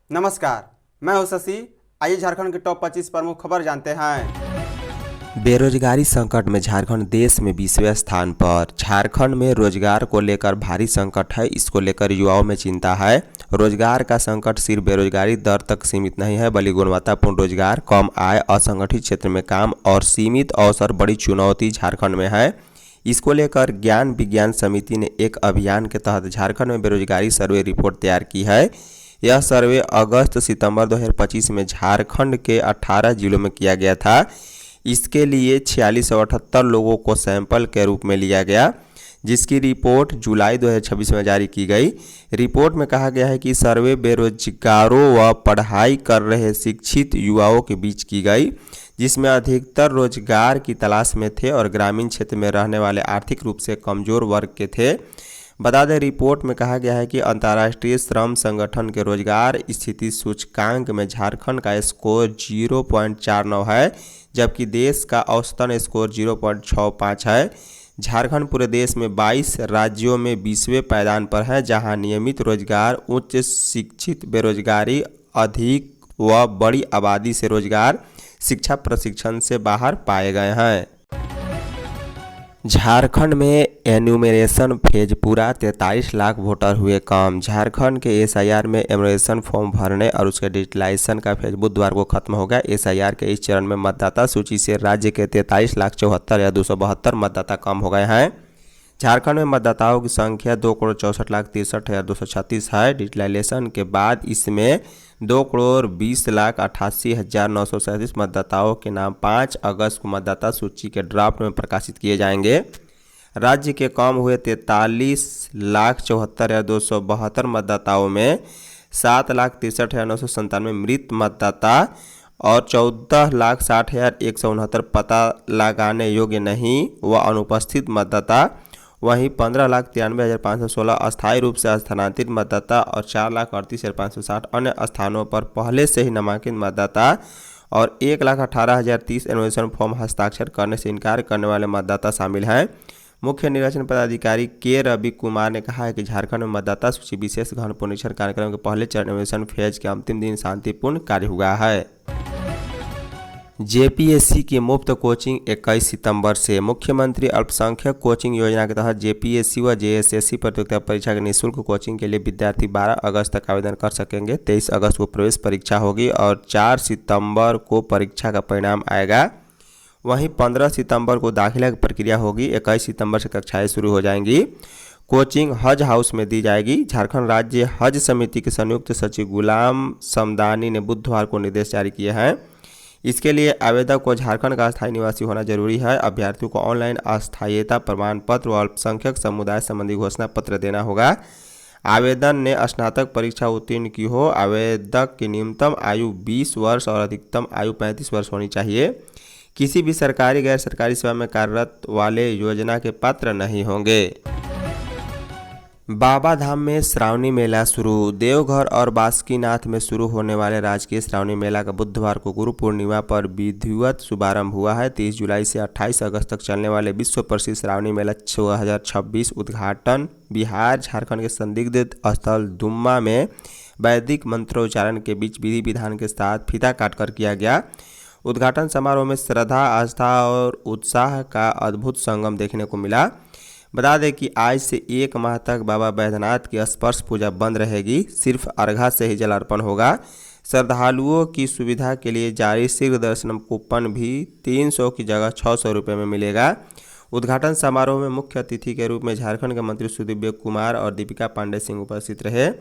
नमस्कार, मैं हूं शशि। आइए झारखंड की टॉप 25 प्रमुख खबर जानते हैं। बेरोजगारी संकट में झारखंड देश में 20वें स्थान पर। झारखंड में रोजगार को लेकर भारी संकट है। इसको लेकर युवाओं में चिंता है। रोजगार का संकट सिर्फ बेरोजगारी दर तक सीमित नहीं है, बल्कि गुणवत्तापूर्ण रोजगार, कम आय, असंगठित क्षेत्र में काम और सीमित अवसर बड़ी चुनौती झारखंड में है। इसको लेकर ज्ञान विज्ञान समिति ने एक अभियान के तहत झारखंड में बेरोजगारी सर्वे रिपोर्ट तैयार की है। यह सर्वे अगस्त सितंबर 2025 में झारखंड के 18 जिलों में किया गया था। इसके लिए 4678 लोगों को सैंपल के रूप में लिया गया, जिसकी रिपोर्ट जुलाई 2026 में जारी की गई। रिपोर्ट में कहा गया है कि सर्वे बेरोजगारों व पढ़ाई कर रहे शिक्षित युवाओं के बीच की गई, जिसमें अधिकतर रोजगार की तलाश में थे और ग्रामीण क्षेत्र में रहने वाले आर्थिक रूप से कमजोर वर्ग के थे। बता दें, रिपोर्ट में कहा गया है कि अंतर्राष्ट्रीय श्रम संगठन के रोजगार स्थिति सूचकांक में झारखंड का स्कोर 0.49 है, जबकि देश का औसतन स्कोर 0.65 है। झारखंड पूरे देश में 22 राज्यों में 20वें पायदान पर है, जहां नियमित रोजगार, उच्च शिक्षित बेरोजगारी, अधिक व बड़ी आबादी से रोजगार, शिक्षा प्रशिक्षण से बाहर पाए गए हैं। झारखंड में एन्यूमरेशन फेज पूरा, 43 लाख वोटर हुए कम। झारखंड के एसआईआर में एन्यूमरेशन फॉर्म भरने और उसके डिजिटलाइजेशन का फेज बुधवार को खत्म हो गया। एसआईआर के इस चरण में मतदाता सूची से राज्य के 43,74,272 मतदाता कम हो गए हैं। झारखंड में मतदाताओं की संख्या 2,64,63,236 है। डिजिटलाइजेशन के बाद इसमें 2,20,88,937 मतदाताओं के नाम 5 अगस्त को मतदाता सूची के ड्राफ्ट में प्रकाशित किए जाएंगे। राज्य के कम हुए 43,74,272 मतदाताओं में 7,63,997 मृत मतदाता और 14,60,169 पता लगाने योग्य नहीं व अनुपस्थित मतदाता, वहीं 15,93,516 अस्थायी रूप से स्थानांतरित मतदाता और 4,38,560 अन्य स्थानों पर पहले से ही नामांकित मतदाता और 1,18,030 एन्यूमरेशन फॉर्म हस्ताक्षर करने से इनकार करने वाले मतदाता शामिल हैं। मुख्य निर्वाचन पदाधिकारी के रवि कुमार ने कहा है कि झारखंड में मतदाता सूची विशेष गहन पुनरीक्षण कार्यक्रम के पहले चरण एन्यूमरेशन फेज के अंतिम दिन शांतिपूर्ण कार्य हुआ है। जेपीएससी की मुफ्त कोचिंग 21 सितंबर से। मुख्यमंत्री अल्पसंख्यक कोचिंग योजना के तहत जेपीएससी व जेएसएससी प्रतियोगिता परीक्षा के निःशुल्क कोचिंग के लिए विद्यार्थी 12 अगस्त तक आवेदन कर सकेंगे। 23 अगस्त को प्रवेश परीक्षा होगी और 4 सितंबर को परीक्षा का परिणाम आएगा। वहीं 15 सितंबर को दाखिला की प्रक्रिया होगी। 21 सितंबर से कक्षाएं शुरू हो जाएंगी। कोचिंग हज हाउस में दी जाएगी। झारखंड राज्य हज समिति के संयुक्त सचिव गुलाम समदानी ने बुधवार को निर्देश जारी किए हैं। इसके लिए आवेदक को झारखंड का अस्थायी निवासी होना जरूरी है। अभ्यर्थियों को ऑनलाइन अस्थायीता प्रमाण पत्र व अल्पसंख्यक समुदाय संबंधी घोषणा पत्र देना होगा। आवेदन ने स्नातक परीक्षा उत्तीर्ण की हो। आवेदक की न्यूनतम आयु 20 वर्ष और अधिकतम आयु 35 वर्ष होनी चाहिए। किसी भी सरकारी गैर सरकारी सेवा में कार्यरत वाले योजना के पात्र नहीं होंगे। बाबा धाम में श्रावणी मेला शुरू। देवघर और बासुकीनाथ में शुरू होने वाले राजकीय श्रावणी मेला का बुधवार को गुरु पूर्णिमा पर विधिवत शुभारंभ हुआ है। 30 जुलाई से 28 अगस्त तक चलने वाले विश्व प्रसिद्ध श्रावणी मेला 2026 उद्घाटन बिहार झारखंड के संदिग्ध स्थल दुम्मा में वैदिक मंत्रोच्चारण के बीच विधि विधान के साथ फीता काटकर किया गया। उद्घाटन समारोह में श्रद्धा, आस्था और उत्साह का अद्भुत संगम देखने को मिला। बता दें कि आज से 1 माह तक बाबा बैद्यनाथ की स्पर्श पूजा बंद रहेगी। सिर्फ अर्घा से ही जल अर्पण होगा। श्रद्धालुओं की सुविधा के लिए जारी शीघ्र दर्शनम कूपन भी 300 की जगह 600 रुपये में मिलेगा। उद्घाटन समारोह में मुख्य अतिथि के रूप में झारखंड के मंत्री सुदीव्य कुमार और दीपिका पांडे सिंह उपस्थित रहे।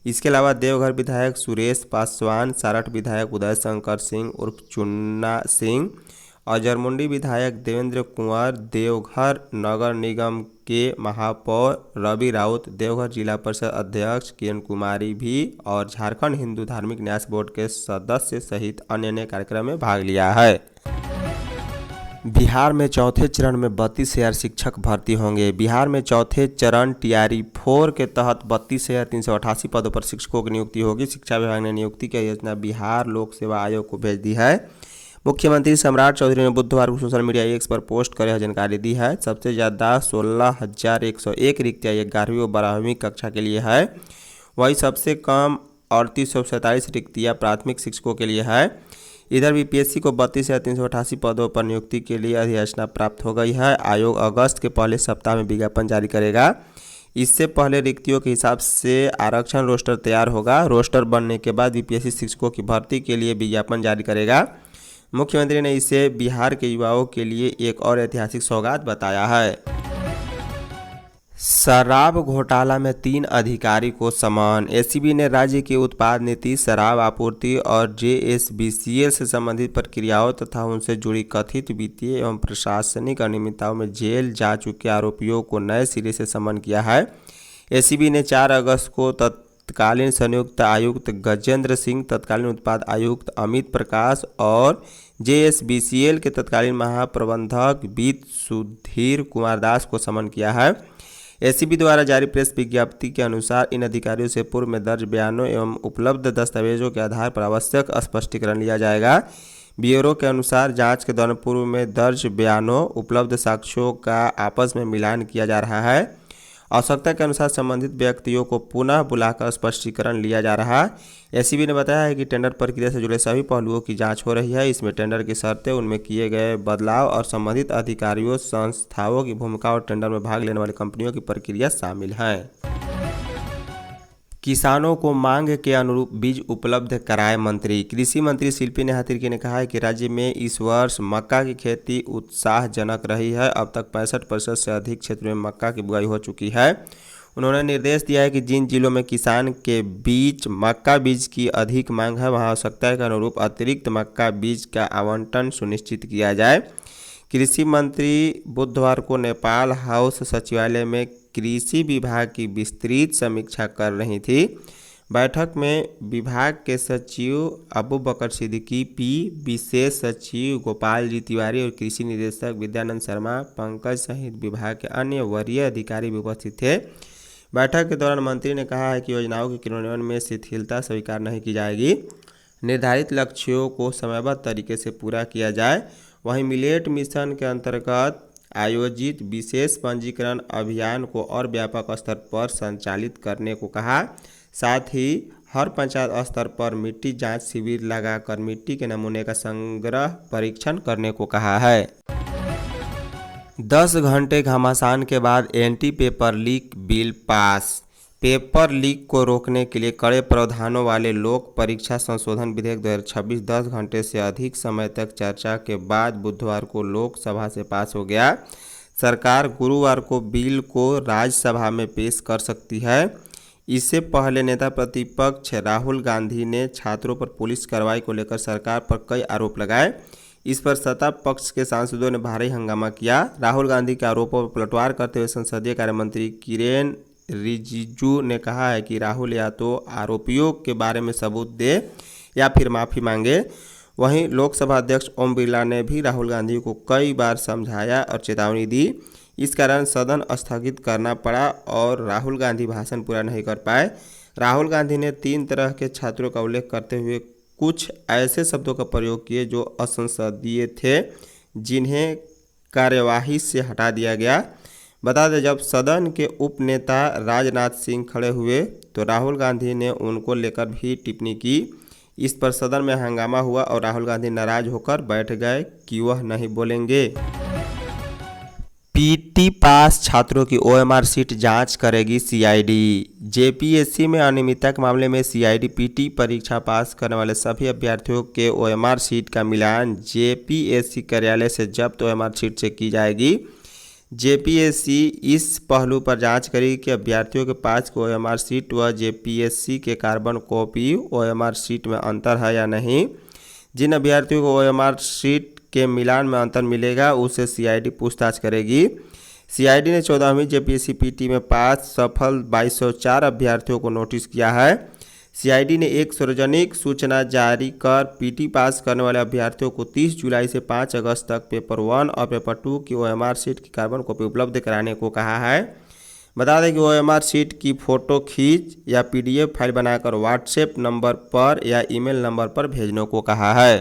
इसके अलावा देवघर विधायक सुरेश पासवान, सारठ विधायक उदय शंकर सिंह उर्फ चुन्ना सिंह और जरमुंडी विधायक देवेंद्र कुंवर, देवघर नगर निगम के महापौर रवि राउत, देवघर जिला परिषद अध्यक्ष किरण कुमारी भी और झारखंड हिंदू धार्मिक न्यास बोर्ड के सदस्य सहित अन्य ने कार्यक्रम में भाग लिया है। बिहार में चौथे चरण में 32,000 शिक्षक भर्ती होंगे। बिहार में चौथे चरण टीआरई 4 के तहत 32,388 पदों पर शिक्षकों की नियुक्ति होगी। शिक्षा विभाग ने नियुक्ति की योजना बिहार लोक सेवा आयोग को भेज दी है। मुख्यमंत्री सम्राट चौधरी ने बुधवार को सोशल मीडिया एक्स पर पोस्ट कर यह जानकारी दी है। सबसे ज़्यादा 16,101 रिक्तियाँ 11वीं और 12वीं कक्षा के लिए है, वहीं सबसे कम 3847 रिक्तियाँ प्राथमिक शिक्षकों के लिए है। इधर बीपीएससी को 32,388 पदों पर नियुक्ति के लिए अधिसूचना प्राप्त हो गई है। आयोग अगस्त के पहले सप्ताह में विज्ञापन जारी करेगा। इससे पहले रिक्तियों के हिसाब से आरक्षण रोस्टर तैयार होगा। रोस्टर बनने के बाद बीपीएससी शिक्षकों की भर्ती के लिए विज्ञापन जारी करेगा। मुख्यमंत्री ने इसे बिहार के युवाओं के लिए एक और ऐतिहासिक सौगात बताया है। शराब घोटाला में 3 अधिकारी को समन। एसीबी ने राज्य की उत्पाद नीति, शराब आपूर्ति और जेएसबीसीएल से संबंधित प्रक्रियाओं तथा उनसे जुड़ी कथित वित्तीय एवं प्रशासनिक अनियमितताओं में जेल जा चुके आरोपियों को नए सिरे से समन किया है। एसीबी ने 4 अगस्त को तत्कालीन संयुक्त आयुक्त गजेंद्र सिंह, तत्कालीन उत्पाद आयुक्त अमित प्रकाश और जेएसबीसीएल के तत्कालीन महाप्रबंधक वित्त सुधीर कुमार दास को समन किया है। एसीबी द्वारा जारी प्रेस विज्ञप्ति के अनुसार इन अधिकारियों से पूर्व में दर्ज बयानों एवं उपलब्ध दस्तावेजों के आधार पर आवश्यक स्पष्टीकरण लिया जाएगा। ब्यूरो के अनुसार जांच के दौरान पूर्व में दर्ज बयानों, उपलब्ध साक्ष्यों का आपस में मिलान किया जा रहा है। आवश्यकता के अनुसार संबंधित व्यक्तियों को पुनः बुलाकर स्पष्टीकरण लिया जा रहा है। एसीबी ने बताया है कि टेंडर प्रक्रिया से जुड़े सभी पहलुओं की जांच हो रही है। इसमें टेंडर की शर्तें, उनमें किए गए बदलाव और संबंधित अधिकारियों, संस्थाओं की भूमिका और टेंडर में भाग लेने वाली कंपनियों की प्रक्रिया शामिल है। किसानों को मांग के अनुरूप बीज उपलब्ध कराए मंत्री। कृषि मंत्री शिल्पी नेहा तिर्की ने कहा है कि राज्य में इस वर्ष मक्का की खेती उत्साहजनक रही है। अब तक 65% से अधिक क्षेत्र में मक्का की बुआई हो चुकी है। उन्होंने निर्देश दिया है कि जिन जिलों में किसान के बीच मक्का बीज की अधिक मांग है, वहां आवश्यकता के अनुरूप अतिरिक्त मक्का बीज का आवंटन सुनिश्चित किया जाए। कृषि मंत्री बुधवार को नेपाल हाउस सचिवालय में कृषि विभाग की विस्तृत समीक्षा कर रही थी। बैठक में विभाग के सचिव अबू बकर सिद्दीकी, विशेष सचिव गोपाल जी तिवारी और कृषि निदेशक विद्यानंद शर्मा, पंकज सहित विभाग के अन्य वरीय अधिकारी भी उपस्थित थे। बैठक के दौरान मंत्री ने कहा है कि योजनाओं के क्रियान्वयन में शिथिलता स्वीकार नहीं की जाएगी। निर्धारित लक्ष्यों को समयबद्ध तरीके से पूरा किया जाए। वहीं मिलेट मिशन के अंतर्गत आयोजित विशेष पंजीकरण अभियान को और व्यापक स्तर पर संचालित करने को कहा। साथ ही हर पंचायत स्तर पर मिट्टी जांच शिविर लगाकर मिट्टी के नमूने का संग्रह परीक्षण करने को कहा है। 10 घंटे घमासान के बाद anti paper leak bill pass. Paper leak को रोकने के लिए कड़े प्रावधानों वाले लोक परीक्षा संशोधन विधेयक 2026 10 घंटे से अधिक समय तक चर्चा के बाद बुधवार को लोकसभा से पास हो गया। सरकार गुरुवार को बिल को राज्यसभा में पेश कर सकती है। इससे पहले नेता प्रतिपक्ष राहुल गांधी ने छात्रों पर पुलिस कार्रवाई को लेकर सरकार पर कई आरोप लगाए। इस पर सत्ता पक्ष के सांसदों ने भारी हंगामा किया। राहुल गांधी के आरोपों पर पलटवार करते हुए संसदीय कार्य मंत्री किरेन रिजिजू ने कहा है कि राहुल या तो आरोपियों के बारे में सबूत दे या फिर माफ़ी मांगे। वहीं लोकसभा अध्यक्ष ओम बिरला ने भी राहुल गांधी को कई बार समझाया और चेतावनी दी। इस कारण सदन स्थगित करना पड़ा और राहुल गांधी भाषण पूरा नहीं कर पाए। राहुल गांधी ने 3 तरह के छात्रों का उल्लेख करते हुए कुछ ऐसे शब्दों का प्रयोग किए जो असंसदीय थे, जिन्हें कार्यवाही से हटा दिया गया। बता दें, जब सदन के उपनेता राजनाथ सिंह खड़े हुए तो राहुल गांधी ने उनको लेकर भी टिप्पणी की। इस पर सदन में हंगामा हुआ और राहुल गांधी नाराज होकर बैठ गए कि वह नहीं बोलेंगे। पीटी पास छात्रों की ओएमआर शीट जांच करेगी सीआईडी। जेपीएससी में अनियमितता के मामले में सीआईडी पीटी परीक्षा पास करने वाले सभी अभ्यर्थियों के ओएमआर शीट का मिलान जेपीएससी कार्यालय से जब्त ओएमआर शीट से की जाएगी। जेपीएससी इस पहलू पर जांच करेगी कि अभ्यर्थियों के पास ओएमआर शीट व जेपीएससी के कार्बन कॉपी ओएमआर शीट में अंतर है या नहीं। जिन अभ्यर्थियों को ओएमआर शीट के मिलान में अंतर मिलेगा उसे सीआईडी पूछताछ करेगी। सीआईडी ने 14वीं जेपीएससी पीटी में पास सफल 2204 अभ्यर्थियों को नोटिस किया है। सीआईडी ने एक सार्वजनिक सूचना जारी कर पीटी पास करने वाले अभ्यर्थियों को 30 जुलाई से 5 अगस्त तक पेपर 1 और पेपर 2 की ओएमआर शीट की कार्बन कॉपी उपलब्ध कराने को कहा है। बता दें कि ओएमआर शीट की फ़ोटो खींच या पीडीएफ फाइल बनाकर व्हाट्सएप नंबर पर या ईमेल नंबर पर भेजने को कहा है।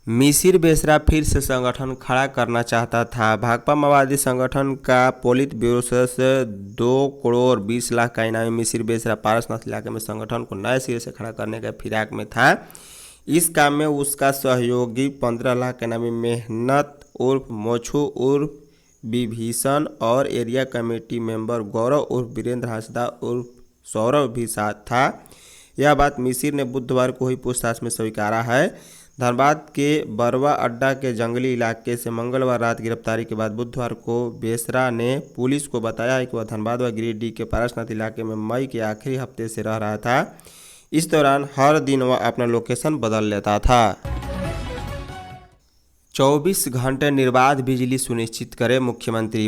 मिसिर बेसरा फिर से संगठन खड़ा करना चाहता था। भाकपा माओवादी संगठन का पोलित ब्यूरो सदस्य 2,20,00,000 का इनामी मिसिर बेसरा पारसनाथ इलाके में संगठन को नए सिरे से खड़ा करने के फिराक में था। इस काम में उसका सहयोगी 15 लाख का इनामी मेहनत उर्फ मोछू उर्फ विभीषण और एरिया कमेटी मेंबर गौरव उर्फ वीरेंद्र हांसदा उर्फ सौरभ भी साथ था। यह बात मिसिर ने बुधवार को हुई पूछताछ में स्वीकारा है। धनबाद के बरवा अड्डा के जंगली इलाके से मंगलवार रात गिरफ्तारी के बाद बुधवार को बेसरा ने पुलिस को बताया है कि वह धनबाद व गिरिडीह के पारसनाथ इलाके में मई के आखिरी हफ्ते से रह रहा था। इस दौरान हर दिन वह अपना लोकेशन बदल लेता था। 24 घंटे निर्बाध बिजली सुनिश्चित करे मुख्यमंत्री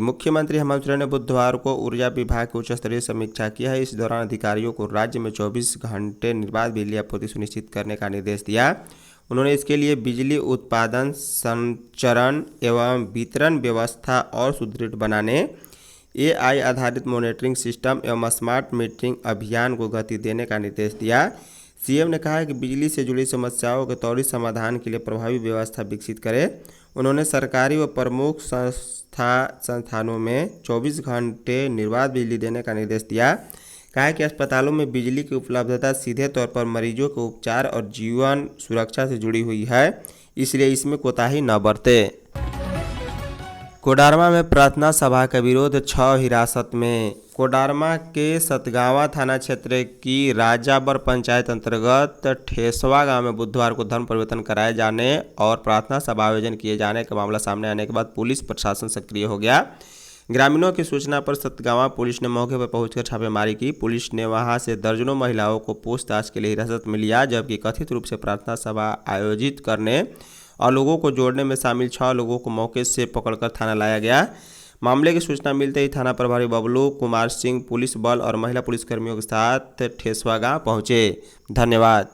हेमंत सोरेन ने बुधवार को ऊर्जा विभाग की उच्च स्तरीय समीक्षा की है। इस दौरान अधिकारियों को राज्य में 24 घंटे निर्बाध बिजली आपूर्ति सुनिश्चित करने का निर्देश दिया। उन्होंने इसके लिए बिजली उत्पादन, संचरण एवं वितरण व्यवस्था और सुदृढ़ बनाने, AI आधारित मॉनिटरिंग सिस्टम एवं स्मार्ट मीटरिंग अभियान को गति देने का निर्देश दिया। सीएम ने कहा है कि बिजली से जुड़ी समस्याओं के त्वरित समाधान के लिए प्रभावी व्यवस्था विकसित करें। उन्होंने सरकारी व प्रमुख संस्थानों में 24 घंटे निर्बाध बिजली देने का निर्देश दिया। कहा कि अस्पतालों में बिजली की उपलब्धता सीधे तौर पर मरीजों के उपचार और जीवन सुरक्षा से जुड़ी हुई है, इसलिए इसमें कोताही न बरते। कोडरमा में प्रार्थना सभा का विरोध 6 हिरासत में। कोडरमा के सतगावा थाना क्षेत्र की राजाबर पंचायत अंतर्गत ठेसवा गांव में बुधवार को धर्म परिवर्तन कराए जाने और प्रार्थना सभा आयोजन किए जाने का मामला सामने आने के बाद पुलिस प्रशासन सक्रिय हो गया। ग्रामीणों की सूचना पर सतगावा पुलिस ने मौके पर पहुंचकर छापेमारी की। पुलिस ने वहां से दर्जनों महिलाओं को पूछताछ के लिए हिरासत में लिया, जबकि कथित रूप से प्रार्थना सभा आयोजित करने और लोगों को जोड़ने में शामिल 6 लोगों को मौके से पकड़कर थाना लाया गया। मामले की सूचना मिलते ही थाना प्रभारी बबलू कुमार सिंह पुलिस बल और महिला पुलिसकर्मियों के साथ ठेसवा गांव पहुंचे। धन्यवाद।